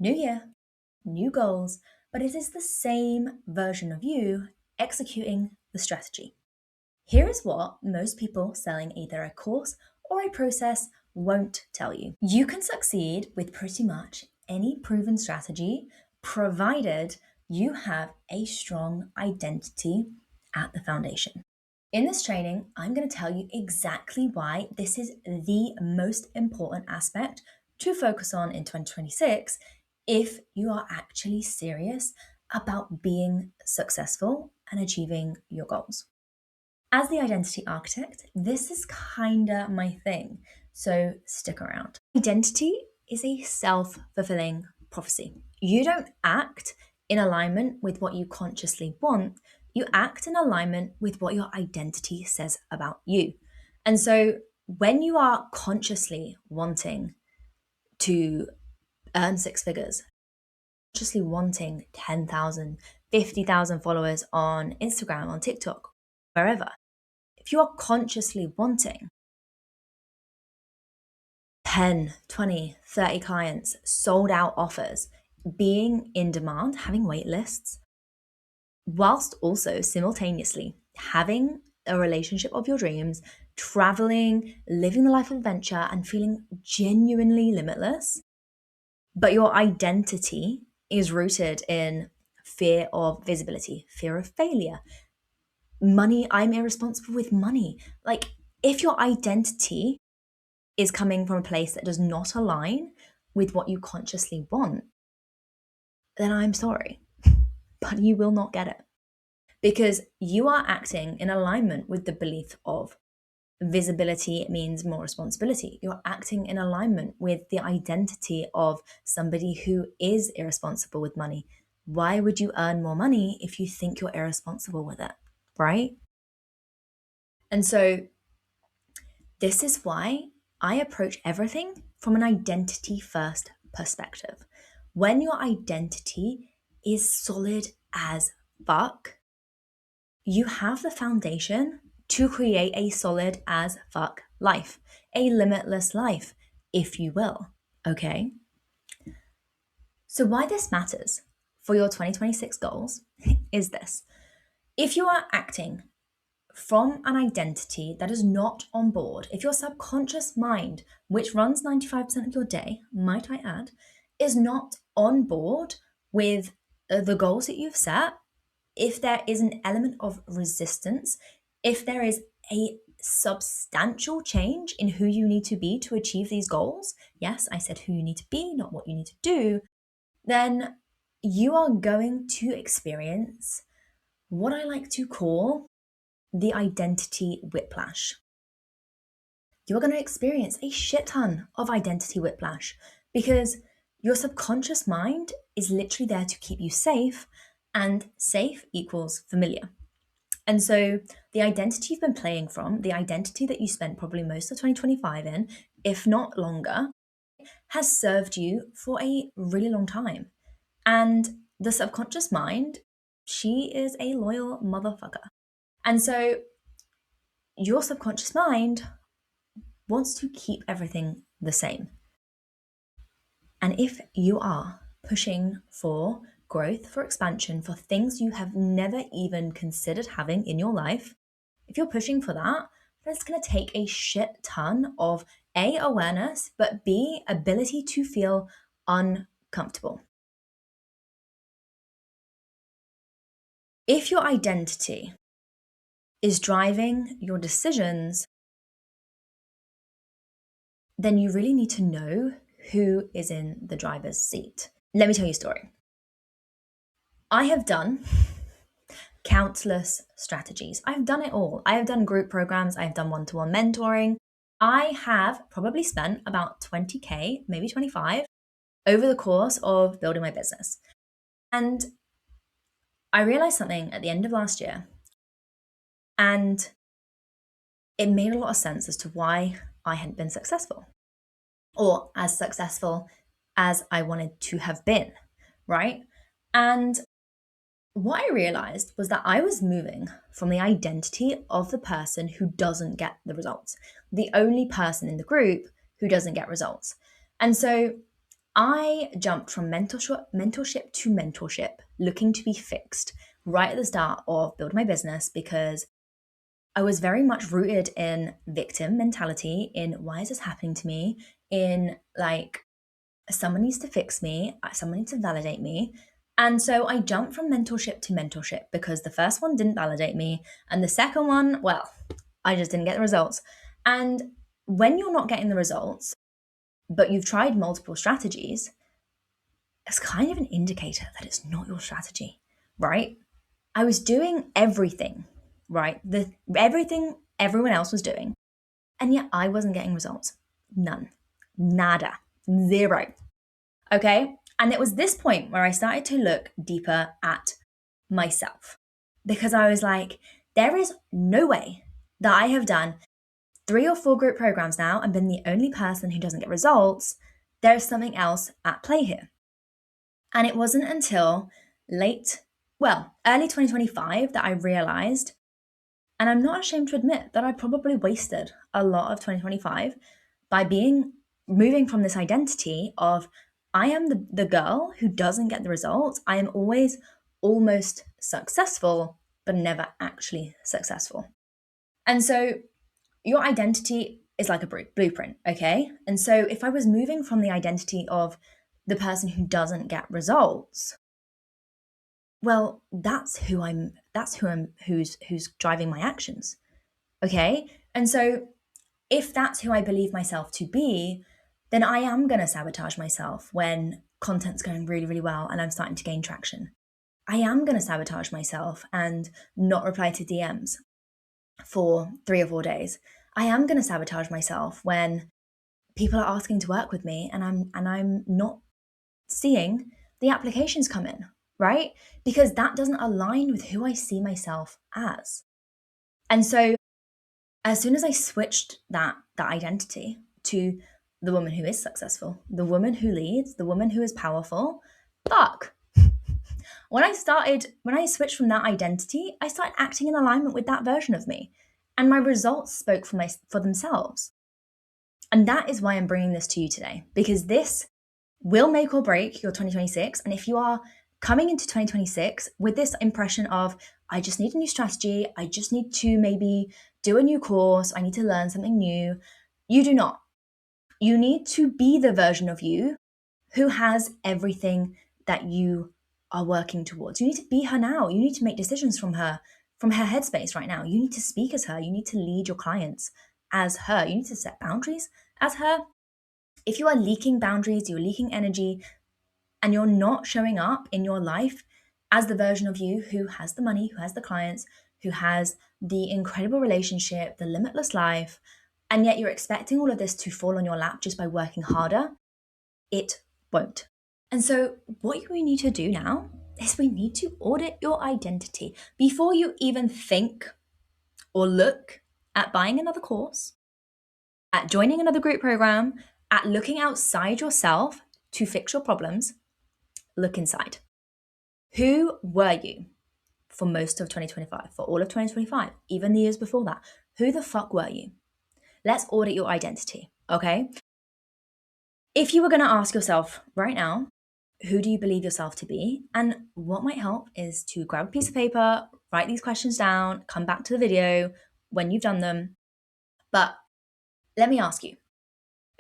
New year, new goals, but it is the same version of you executing the strategy. Here is what most people selling either a course or a process won't tell you. You can succeed with pretty much any proven strategy, provided you have a strong identity at the foundation. In this training, I'm going to tell you exactly why this is the most important aspect to focus on in 2026 if you are actually serious about being successful and achieving your goals. As the identity architect, this is kinda my thing, so stick around. Identity is a self fulfilling prophecy. You don't act in alignment with what you consciously want, you act in alignment with what your identity says about you. And so when you are consciously wanting to earn six figures, consciously wanting 10,000, 50,000 followers on Instagram, on TikTok, wherever, if you are consciously wanting 10, 20, 30 clients, sold out offers, being in demand, having wait lists, whilst also simultaneously having a relationship of your dreams, traveling, living the life of adventure, and feeling genuinely limitless, but your identity is rooted in fear of visibility, fear of failure, money, I'm irresponsible with money. Like, if your identity is coming from a place that does not align with what you consciously want, then I'm sorry, but you will not get it. Because you are acting in alignment with the belief of visibility means more responsibility. You're acting in alignment with the identity of somebody who is irresponsible with money. Why would you earn more money if you think you're irresponsible with it, right? And so this is why I approach everything from an identity first perspective. When your identity is solid as fuck, you have the foundation to create a solid as fuck life, a limitless life, if you will. Okay? So, why this matters for your 2026 goals is this. If you are acting from an identity that is not on board, if your subconscious mind, which runs 95% of your day, might I add, is not on board with the goals that you've set, if there is an element of resistance, if there is a substantial change in who you need to be to achieve these goals, yes, I said who you need to be, not what you need to do, then you are going to experience what I like to call the identity whiplash. You're going to experience a shit ton of identity whiplash because your subconscious mind is literally there to keep you safe, and safe equals familiar. And so the identity you've been playing from, the identity that you spent probably most of 2025 in, if not longer, has served you for a really long time. And the subconscious mind, she is a loyal motherfucker. And so your subconscious mind wants to keep everything the same. And if you are pushing for growth, for expansion, for things you have never even considered having in your life, if you're pushing for that, then it's going to take a shit ton of A, awareness, but B, ability to feel uncomfortable. If your identity is driving your decisions, then you really need to know who is in the driver's seat. Let me tell you a story. I have done countless strategies. I've done it all. I have done group programs, I've done one to one mentoring. I have probably spent about 20K, maybe 25, over the course of building my business. And I realized something at the end of last year, and it made a lot of sense as to why I hadn't been successful, or as successful as I wanted to have been, right? And what I realized was that I was moving from the identity of the person who doesn't get the results, the only person in the group who doesn't get results. And so I jumped from mentorship to mentorship, looking to be fixed right at the start of building my business because I was very much rooted in victim mentality, in why is this happening to me, in like, someone needs to fix me, someone needs to validate me. And so I jumped from mentorship to mentorship because the first one didn't validate me. And the second one, well, I just didn't get the results. And when you're not getting the results, but you've tried multiple strategies, it's kind of an indicator that it's not your strategy, right? I was doing everything, right? Everything everyone else was doing, and yet I wasn't getting results. None. Nada. Zero. Okay? And it was this point where I started to look deeper at myself because I was like, there is no way that I have done 3 or 4 group programs now and been the only person who doesn't get results. There's something else at play here. And it wasn't until early 2025 that I realized, and I'm not ashamed to admit that I probably wasted a lot of 2025 by moving from this identity of I am the girl who doesn't get the results. I am always almost successful, but never actually successful. And so your identity is like a blueprint, okay? And so if I was moving from the identity of the person who doesn't get results, well, who's driving my actions. Okay? And so if that's who I believe myself to be, then I am going to sabotage myself when content's going really, really well and I'm starting to gain traction. I am going to sabotage myself and not reply to DMs for 3 or 4 days. I am going to sabotage myself when people are asking to work with me and I'm not seeing the applications come in, right? Because that doesn't align with who I see myself as. And so as soon as I switched that identity to the woman who is successful, the woman who leads, the woman who is powerful, fuck. When I switched from that identity, I started acting in alignment with that version of me. And my results spoke for themselves. And that is why I'm bringing this to you today, because this will make or break your 2026. And if you are coming into 2026 with this impression of, I just need a new strategy, I just need to maybe do a new course, I need to learn something new, you do not. You need to be the version of you who has everything that you are working towards. You need to be her now. You need to make decisions from her headspace right now. You need to speak as her. You need to lead your clients as her. You need to set boundaries as her. If you are leaking boundaries, you're leaking energy, and you're not showing up in your life as the version of you who has the money, who has the clients, who has the incredible relationship, the limitless life, and yet you're expecting all of this to fall on your lap just by working harder, it won't. And so what we need to do now is we need to audit your identity before you even think or look at buying another course, at joining another group program, at looking outside yourself to fix your problems. Look inside. Who were you for most of 2025, for all of 2025, even the years before that? Who the fuck were you? Let's audit your identity, okay? If you were going to ask yourself right now, who do you believe yourself to be? And what might help is to grab a piece of paper, write these questions down, come back to the video when you've done them. But let me ask you,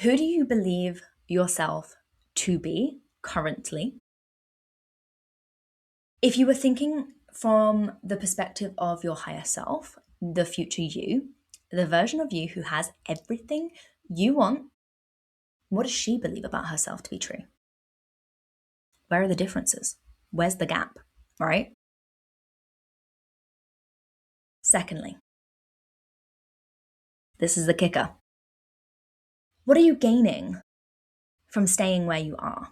who do you believe yourself to be currently? If you were thinking from the perspective of your higher self, the future you, the version of you who has everything you want, what does she believe about herself to be true? Where are the differences? Where's the gap, right? Secondly, this is the kicker. What are you gaining from staying where you are?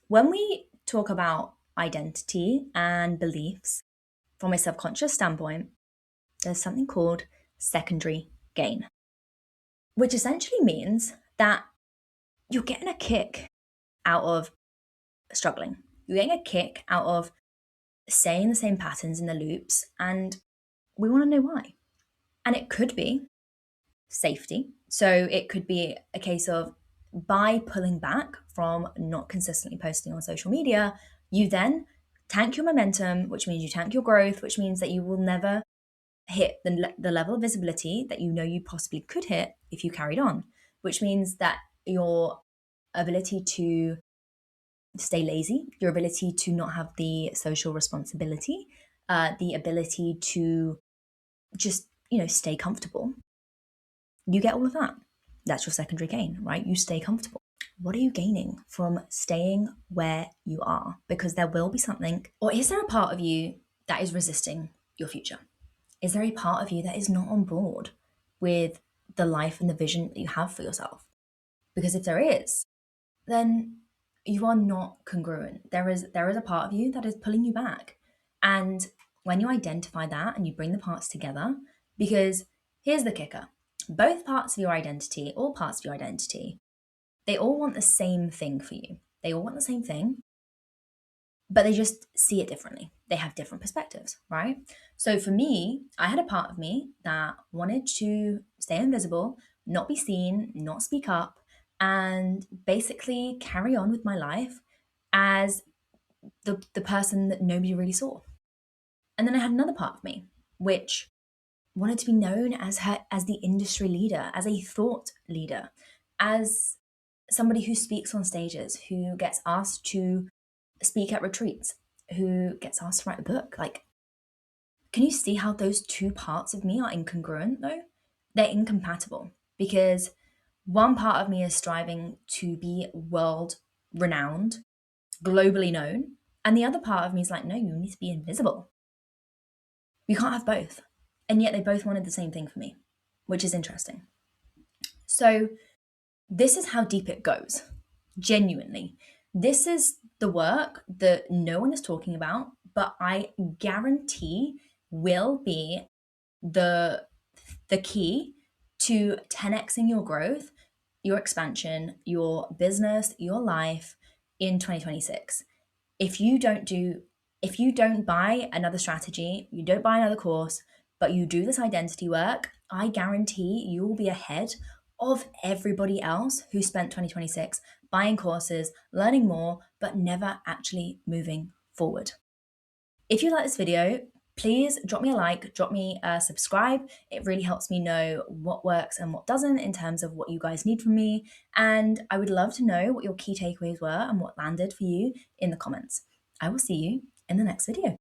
When we talk about identity and beliefs from a subconscious standpoint, there's something called secondary gain, which essentially means that you're getting a kick out of struggling. You're getting a kick out of saying the same patterns in the loops, and we want to know why. And it could be safety. So it could be a case of by pulling back from not consistently posting on social media, you then tank your momentum, which means you tank your growth, which means that you will never hit the level of visibility that you know you possibly could hit if you carried on, which means that your ability to stay lazy, your ability to not have the social responsibility, the ability to just, stay comfortable, you get all of that. That's your secondary gain, right? You stay comfortable. What are you gaining from staying where you are? Because there will be something, or is there a part of you that is resisting your future? Is there a part of you that is not on board with the life and the vision that you have for yourself? Because if there is, then you are not congruent. There is a part of you that is pulling you back. And when you identify that and you bring the parts together, because here's the kicker. Both parts of your identity, all parts of your identity, they all want the same thing for you. They all want the same thing, but they just see it differently. They have different perspectives, right? So for me, I had a part of me that wanted to stay invisible, not be seen, not speak up, and basically carry on with my life as the person that nobody really saw. And then I had another part of me which wanted to be known as the industry leader, as a thought leader, as somebody who speaks on stages, who gets asked to speak at retreats, who gets asked to write a book. Like, can you see how those two parts of me are incongruent though? They're incompatible because one part of me is striving to be world renowned, globally known, and the other part of me is like, no, you need to be invisible. You can't have both. And yet they both wanted the same thing for me, which is interesting. So, this is how deep it goes. Genuinely. This is the work that no one is talking about, but I guarantee will be the key to 10xing your growth, your expansion, your business, your life in 2026. If you don't buy another strategy, you don't buy another course, but you do this identity work, I guarantee you will be ahead of everybody else who spent 2026 buying courses, learning more, but never actually moving forward. If you like this video, please drop me a like, drop me a subscribe. It really helps me know what works and what doesn't in terms of what you guys need from me. And I would love to know what your key takeaways were and what landed for you in the comments. I will see you in the next video.